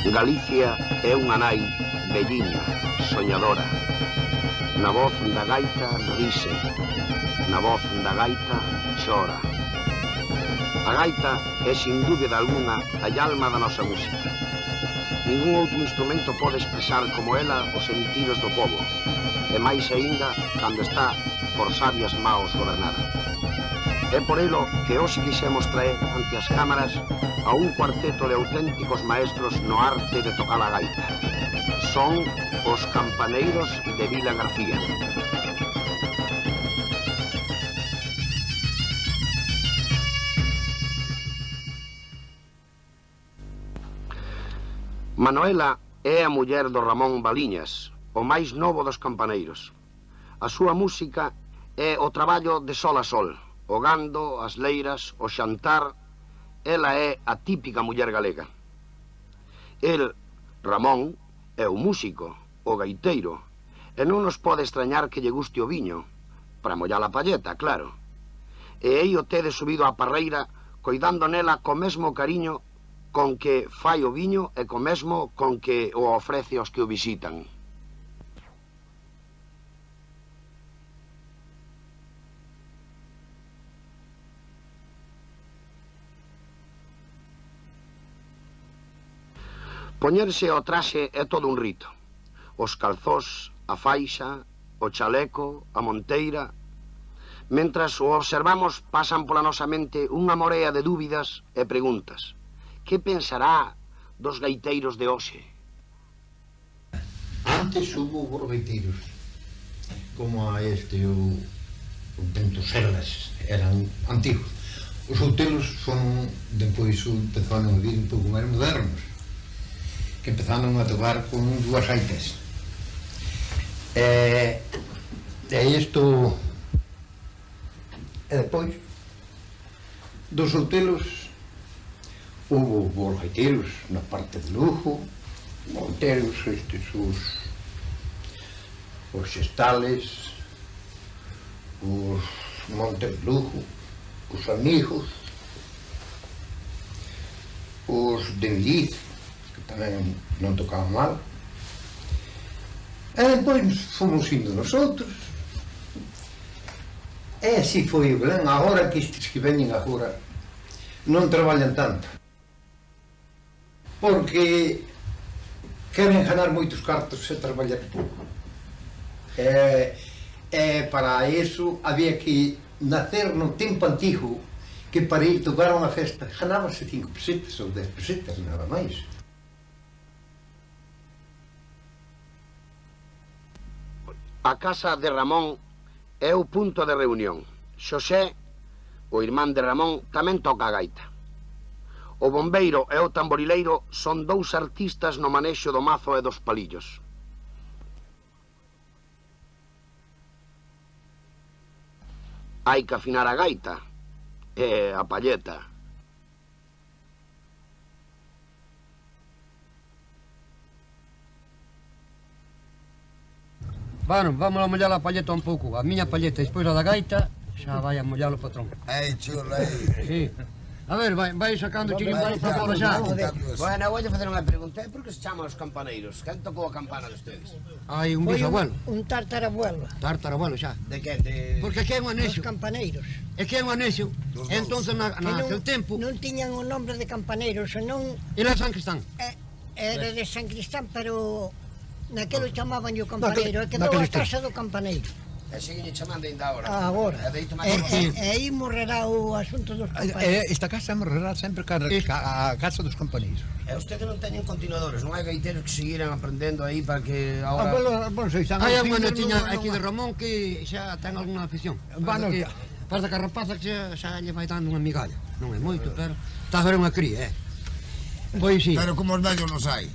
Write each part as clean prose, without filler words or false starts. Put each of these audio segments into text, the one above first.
Galicia é unha nai velliña, soñadora. Na voz da gaita rise, na voz da gaita chora. A gaita é, sin dúbida alguna, a alma da nosa música. Ningún outro instrumento pode expresar como ela os sentidos do povo, e máis aínda cando está por sabias maos gobernada. É por elo que hoxe quixemos traer ante as cámaras a un cuarteto de auténticos maestros no arte de tocar a gaita. Son os Campaneiros de Vila García. Manuela é a muller do Ramón Baliñas, o máis novo dos campaneiros. A súa música é o traballo de sol a sol, o gando, as leiras, o xantar. Ela é a típica muller galega. El, Ramón, é o músico, o gaiteiro, e non nos pode extrañar que lle guste o viño, para mollar a palleta, claro. E aí o tede subido á parreira, coidando nela co mesmo cariño con que fai o viño e co mesmo con que o ofrece aos que o visitan. Poñerse o traxe é todo un rito. Os calzós, a faixa, o chaleco, a monteira. Mentras o observamos, pasan pola nosa mente unha morea de dúbidas e preguntas. Que pensará dos gaiteiros de hoxe? Antes hubo gaiteiros, como a o Bento Serras, eran antigos. Os outelos son, depois empezaron a vir un pouco máis modernos, que empezaron a tocar con dúas gaitas. E isto... E depois dos outelos hubo os gaiteiros na parte de Lugo, monteiros, os xestales, os montes de Lugo, os amigos, os de Viliz, que tamén non tocaban mal. E depois fomos indo nosotros. E así foi o Belén. Agora que estes que veñen agora non traballan tanto, porque queren ganar moitos cartos e traballar pouco. E para iso había que nacer no tempo antigo, que para ir tocar unha festa ganábase 5 pesetas ou 10 pesetas, nada máis. A casa de Ramón é o punto de reunión. Xosé, o irmán de Ramón, tamén toca a gaita. O bombeiro e o tamborileiro son dous artistas no manexo do mazo e dos palillos. Hai que afinar a gaita e a palleta. Bueno, vamos a mollar a palleta un pouco. A miña palleta, despois a da gaita, xa vai a mollar o patrón. Ei, chula, ei. Sí. A ver, vai sacando chirimbalos para fora xa. Bueno, voulle facer unha pregunta. Por que se chaman os campaneiros? Quen tocou a campana de ustedes? Hai un bisabuelo. Un tartarabuelo. Tartarabuelo xa. De que? Porque aquí é un Os anexo. campaneiros. É que é un anexo. Entonces, naquele tempo, Non tiñan o nombre de campaneiros, senón era San Cristán. era de San Cristán, pero naquelo chamaban o campaneiro, e quedou a casa do campaneiro. E seguiñe chamando ainda agora. Agora. E deito máis E aí morrerá o asunto dos campaneiros. Esta casa morrerá sempre a casa dos campaneiros. E ustedes non teñen continuadores, non hai gaiteiros que seguiran aprendendo aí para que agora... Hai unha netiña aquí de Ramón que xa ten algunha afición. Parece que a rapaza que xa lle vai dando unha migalla. Non é moito, pero está a ver unha cría, Pois sí. Pero como os vellos nos hai.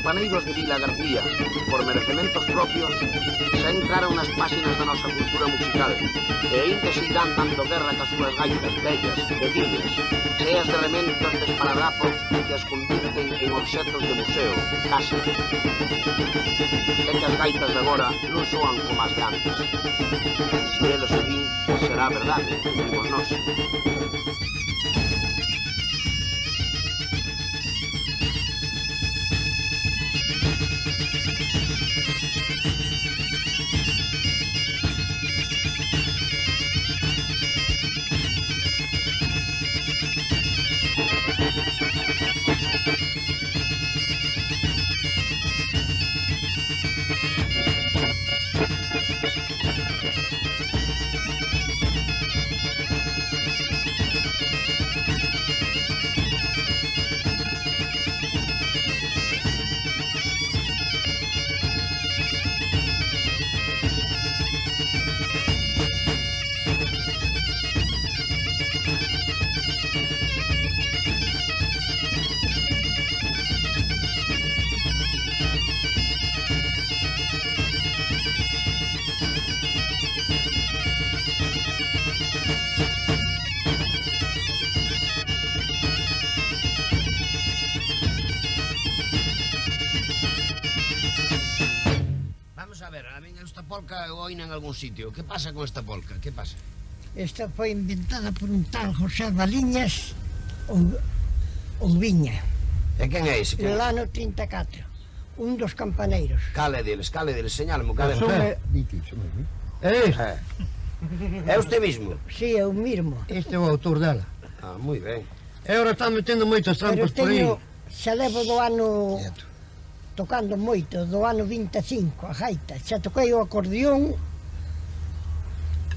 campaneiros de Vila García, por merecementos propios, xa entraron nas páxinas da nosa cultura musical e ainda se irán dando guerra cas súas gaitas bellas, veciñas, cheas de rementos de esparadrapo que as convirten en obxetos de museo, casa. É que as gaitas de agora non soan como as de antes. Se eles o din, será verdade, dimos nós. Polca eu oína en algún sitio. Que pasa con esta polca? Que pasa? Esta foi inventada por un tal José Baliñas Ouviña. E quen é ese? No ano 34. Un dos campaneiros. Cale deles, señálamo, cale deles. É usted mismo? Si, eu mismo. Este é o autor dela. Ah, moi ben. E agora están metendo moitas trampas por aí. Xa levo do ano... tocando moito, do ano 25, a gaita. Xa toquei o acordeón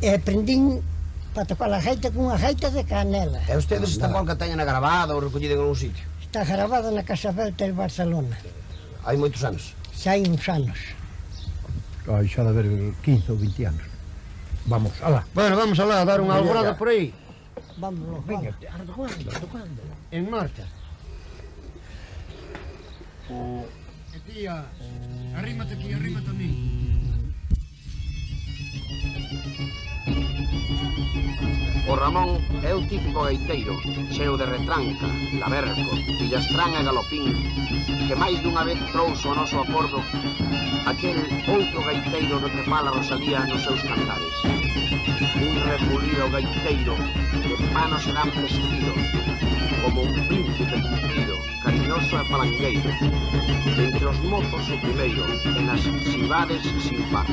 e aprendín para tocar a gaita cunha gaita de canela. E ustedes esta polca teñen grabada ou recollida en algún sitio? Está grabada na Casa Belta de Barcelona. Hai moitos anos? Xa hai uns anos. Xa de haber 15 ou 20 anos. Vamos, alá. Bueno, vamos alá a dar unha alborada por aí. Vámonos, Venga, tocando. En marcha. Tía, arrímate aquí, arrímate a mí. O Ramón é o típico gaiteiro, cheo de retranca, laberco, pillastrán e galopín, que máis dunha vez trouxo o noso acordo aquel outro gaiteiro do que fala Rosalía nos seus cantares. Un repulido gaiteiro de pano serán vestido, como un príncipe cumplido, cariñoso e palangueiro. Entre os mozos o primeiro, e nas cidades sin par.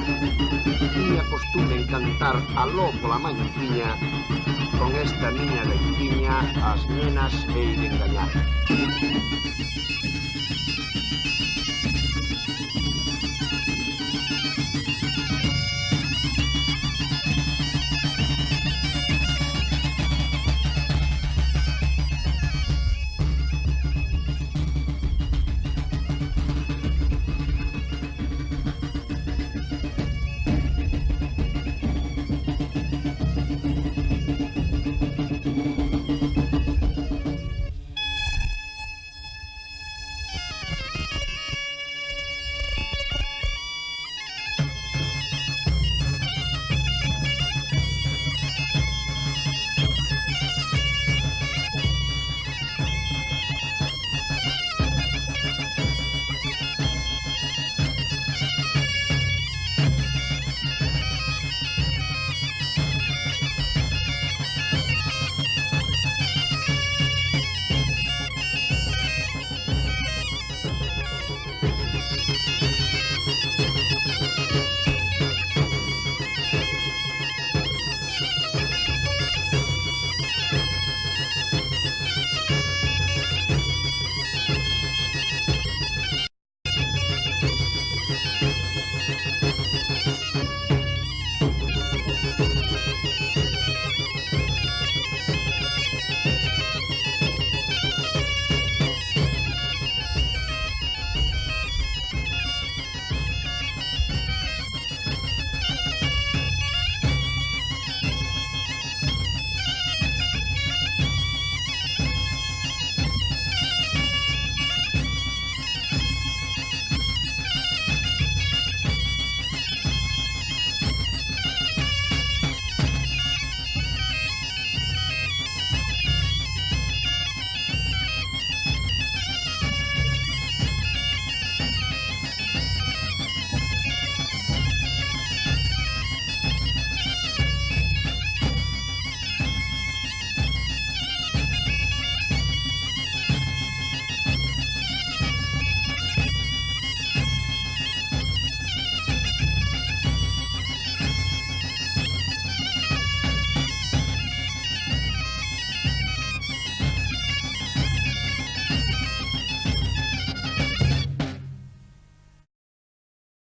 Tiña costume en cantar aló pola mañeciña, con esta miña gaitiña as nenas hei de engañar.